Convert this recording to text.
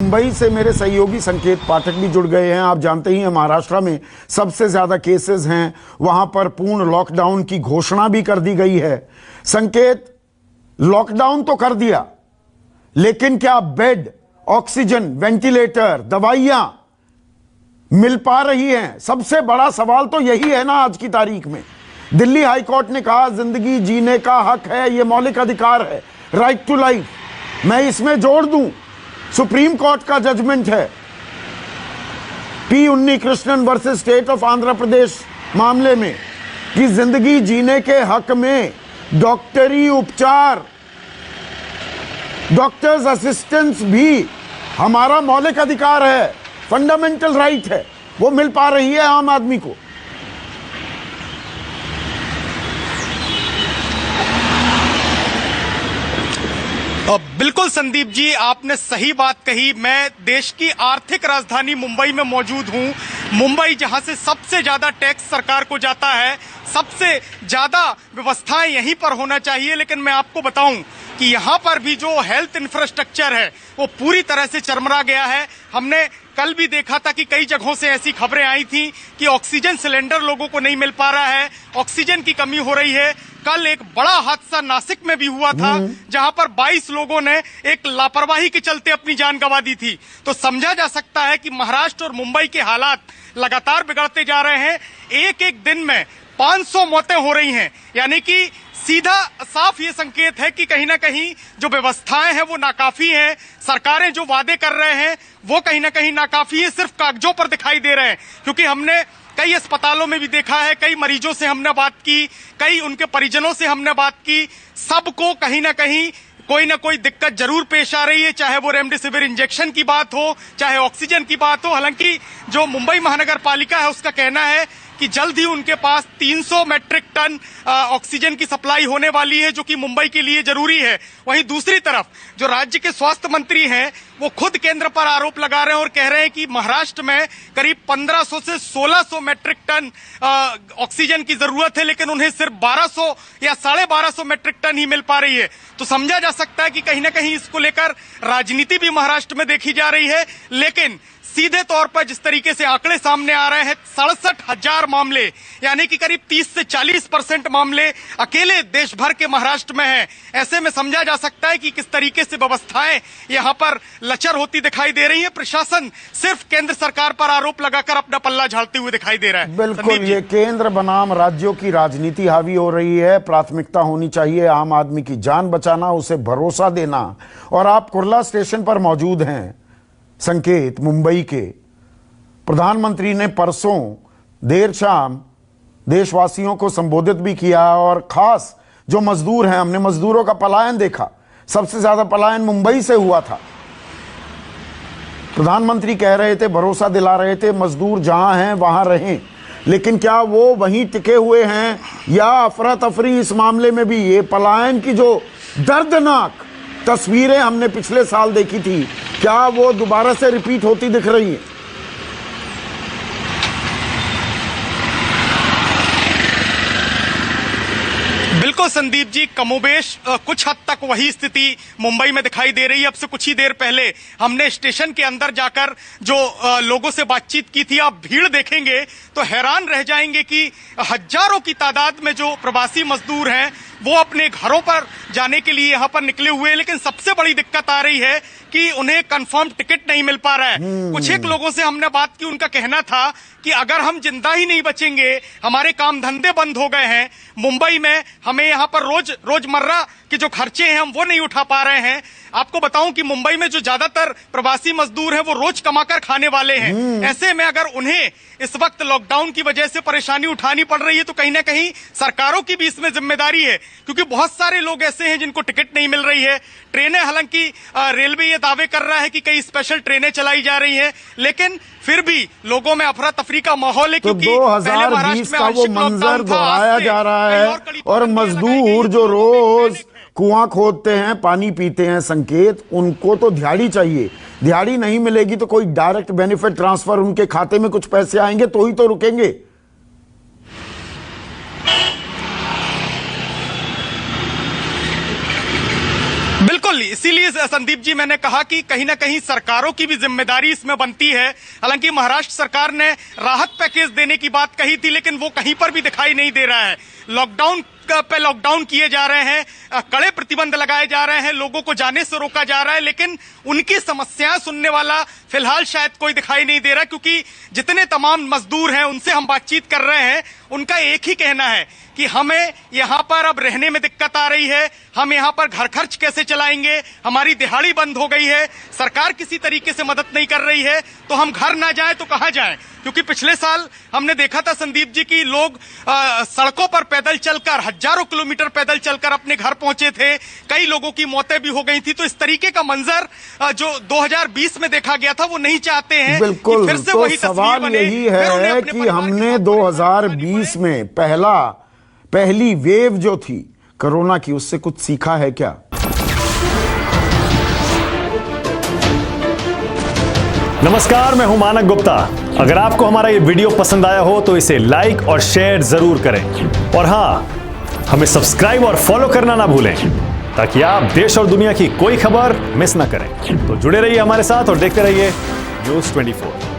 मुंबई से मेरे सहयोगी संकेत पाठक भी जुड़ गए हैं। आप जानते ही हैं महाराष्ट्र में सबसे ज्यादा केसेस हैं, वहां पर पूर्ण लॉकडाउन की घोषणा भी कर दी गई है। संकेत, लॉकडाउन तो कर दिया, लेकिन क्या बेड, ऑक्सीजन, वेंटिलेटर, दवाइयां मिल पा रही हैं? सबसे बड़ा सवाल तो यही है ना आज की तारीख में। दिल्ली हाईकोर्ट ने कहा जिंदगी जीने का हक है, यह मौलिक अधिकार है, राइट टू लाइफ। मैं इसमें जोड़ दूं, सुप्रीम कोर्ट का जजमेंट है P Unni Krishnan versus state of Andhra Pradesh मामले में कि जिंदगी जीने के हक में डॉक्टरी उपचार, डॉक्टर्स असिस्टेंस भी हमारा मौलिक अधिकार है, फंडामेंटल राइट है, वो मिल पा रही है आम आदमी को। बिल्कुल संदीप जी, आपने सही बात कही। मैं देश की आर्थिक राजधानी मुंबई में मौजूद हूं। मुंबई जहां से सबसे ज्यादा टैक्स सरकार को जाता है, सबसे ज्यादा व्यवस्थाएं यहीं पर होना चाहिए, लेकिन मैं आपको बताऊं कि यहां पर भी जो हेल्थ इंफ्रास्ट्रक्चर है वो पूरी तरह से चरमरा गया है। हमने कल भी देखा था कि कई जगहों से ऐसी खबरें आई थी कि ऑक्सीजन सिलेंडर लोगों को नहीं मिल पा रहा है, ऑक्सीजन की कमी हो रही है। कल एक बड़ा हादसा नासिक में भी हुआ था जहां पर 22 लोगों ने एक लापरवाही के चलते अपनी जान गंवा दी थी। तो समझा जा सकता है कि महाराष्ट्र और मुंबई के हालात लगातार बिगड़ते जा रहे हैं। एक एक दिन में 500 मौतें हो रही हैं, यानी कि सीधा साफ ये संकेत है कि कहीं ना कहीं जो व्यवस्थाएं हैं वो नाकाफी हैं। सरकारें जो वादे कर रहे हैं वो कहीं ना कहीं नाकाफी है, सिर्फ कागजों पर दिखाई दे रहे हैं। क्योंकि हमने कई अस्पतालों में भी देखा है, कई मरीजों से हमने बात की, कई उनके परिजनों से हमने बात की, सबको कहीं ना कहीं कोई ना कोई दिक्कत जरूर पेश आ रही है, चाहे वो रेमडेसिविर इंजेक्शन की बात हो, चाहे ऑक्सीजन की बात हो। हालांकि जो मुंबई महानगर पालिका है उसका कहना है कि जल्द ही उनके पास 300 मैट्रिक टन ऑक्सीजन की सप्लाई होने वाली है, जो कि मुंबई के लिए जरूरी है। वहीं दूसरी तरफ जो राज्य के स्वास्थ्य मंत्री हैं वो खुद केंद्र पर आरोप लगा रहे हैं और कह रहे हैं कि महाराष्ट्र में करीब 1500 से 1600 मैट्रिक टन ऑक्सीजन की जरूरत है, लेकिन उन्हें सिर्फ 1200 या 1250 मैट्रिक टन ही मिल पा रही है। तो समझा जा सकता है कि कहीं ना कहीं इसको लेकर राजनीति भी महाराष्ट्र में देखी जा रही है। लेकिन सीधे तौर पर जिस तरीके से आंकड़े सामने आ रहे हैं, 67,000 मामले, यानी कि करीब 30 से 40% मामले अकेले देश भर के महाराष्ट्र में हैं। ऐसे में समझा जा सकता है कि किस तरीके से व्यवस्थाएं यहां पर लचर होती दिखाई दे रही है। प्रशासन सिर्फ केंद्र सरकार पर आरोप लगाकर अपना पल्ला झाड़ते हुए दिखाई दे रहा है। बिल्कुल, ये केंद्र बनाम राज्यों की राजनीति हावी हो रही है। प्राथमिकता होनी चाहिए आम आदमी की जान बचाना, उसे भरोसा देना। और आप कुर्ला स्टेशन पर मौजूद हैं संकेत, मुंबई के। प्रधानमंत्री ने परसों देर शाम देशवासियों को संबोधित भी किया और खास जो मजदूर हैं, हमने मजदूरों का पलायन देखा, सबसे ज्यादा पलायन मुंबई से हुआ था। प्रधानमंत्री कह रहे थे, भरोसा दिला रहे थे मजदूर जहां हैं वहां रहें, लेकिन क्या वो वहीं टिके हुए हैं या अफरा तफरी इस मामले में भी? ये पलायन की जो दर्दनाक तस्वीरें हमने पिछले साल देखी थी, क्या वो दोबारा से रिपीट होती दिख रही है? बिल्कुल संदीप जी, कमोबेश कुछ हद तक वही स्थिति मुंबई में दिखाई दे रही है। अब से कुछ ही देर पहले हमने स्टेशन के अंदर जाकर जो लोगों से बातचीत की थी, आप भीड़ देखेंगे तो हैरान रह जाएंगे कि हजारों की तादाद में जो प्रवासी मजदूर हैं वो अपने घरों पर जाने के लिए यहाँ पर निकले हुए हैं। लेकिन सबसे बड़ी दिक्कत आ रही है कि उन्हें कंफर्म टिकट नहीं मिल पा रहा है। कुछ एक लोगों से हमने बात की, उनका कहना था कि अगर हम जिंदा ही नहीं बचेंगे, हमारे काम धंधे बंद हो गए हैं मुंबई में, हमें यहाँ पर रोजमर्रा के जो खर्चे हैं हम वो नहीं उठा पा रहे हैं। आपको बताऊं कि मुंबई में जो ज्यादातर प्रवासी मजदूर हैं वो रोज कमाकर खाने वाले हैं। ऐसे में अगर उन्हें इस वक्त लॉकडाउन की वजह से परेशानी उठानी पड़ रही है तो कहीं ना कहीं सरकारों की भी इसमें जिम्मेदारी है, क्योंकि बहुत सारे लोग ऐसे हैं जिनको टिकट नहीं मिल रही है। ट्रेनें, हालांकि रेलवे ये दावे कर रहा है कि कई स्पेशल ट्रेनें चलाई जा रही हैं, लेकिन फिर भी लोगों में अफरा तफरी का माहौल है। तो क्योंकि 2020 का वो मंजर दोहराया जा रहा है और मजदूर जो रोज कुआं खोदते हैं, पानी पीते हैं संकेत, उनको तो दिहाड़ी चाहिए। दिहाड़ी नहीं मिलेगी तो कोई डायरेक्ट बेनिफिट ट्रांसफर उनके खाते में कुछ पैसे आएंगे तो ही तो रुकेंगे। बिल्कुल, बिल्कुल, इसीलिए संदीप जी मैंने कहा कि कहीं ना कहीं सरकारों की भी जिम्मेदारी इसमें बनती है। हालांकि महाराष्ट्र सरकार ने राहत पैकेज देने की बात कही थी, लेकिन वो कहीं पर भी दिखाई नहीं दे रहा है। लॉकडाउन पे लॉकडाउन किए जा रहे हैं, कड़े प्रतिबंध लगाए जा रहे हैं, लोगों को जाने से रोका जा रहा है, लेकिन उनकी समस्याएं सुनने वाला फिलहाल शायद कोई दिखाई नहीं दे रहा, क्योंकि जितने तमाम मजदूर हैं उनसे हम बातचीत कर रहे हैं, उनका एक ही कहना है कि हमें यहां पर अब रहने में दिक्कत आ रही है, हम यहां पर घर खर्च कैसे चलाएंगे, हमारी दिहाड़ी बंद हो गई है, सरकार किसी तरीके से मदद नहीं कर रही है, तो हम घर ना जाएं तो कहां जाएं। क्योंकि पिछले साल हमने देखा था संदीप जी की लोग सड़कों पर पैदल चलकर, हजारों किलोमीटर पैदल चलकर अपने घर पहुंचे थे, कई लोगों की मौतें भी हो गई थी। तो इस तरीके का मंजर जो 2020 2020 में देखा गया था वो नहीं चाहते हैं बिल्कुल। कि फिर से तो वही सवाल बने, यही है कि हमने 2020 में पहली वेव जो थी कोरोना की, उससे कुछ सीखा है क्या? नमस्कार, मैं हूं मानक गुप्ता। अगर आपको हमारा ये वीडियो पसंद आया हो तो इसे लाइक और शेयर जरूर करें, और हां, हमें सब्सक्राइब और फॉलो करना ना भूलें ताकि आप देश और दुनिया की कोई खबर मिस ना करें। तो जुड़े रहिए हमारे साथ और देखते रहिए न्यूज़ 24।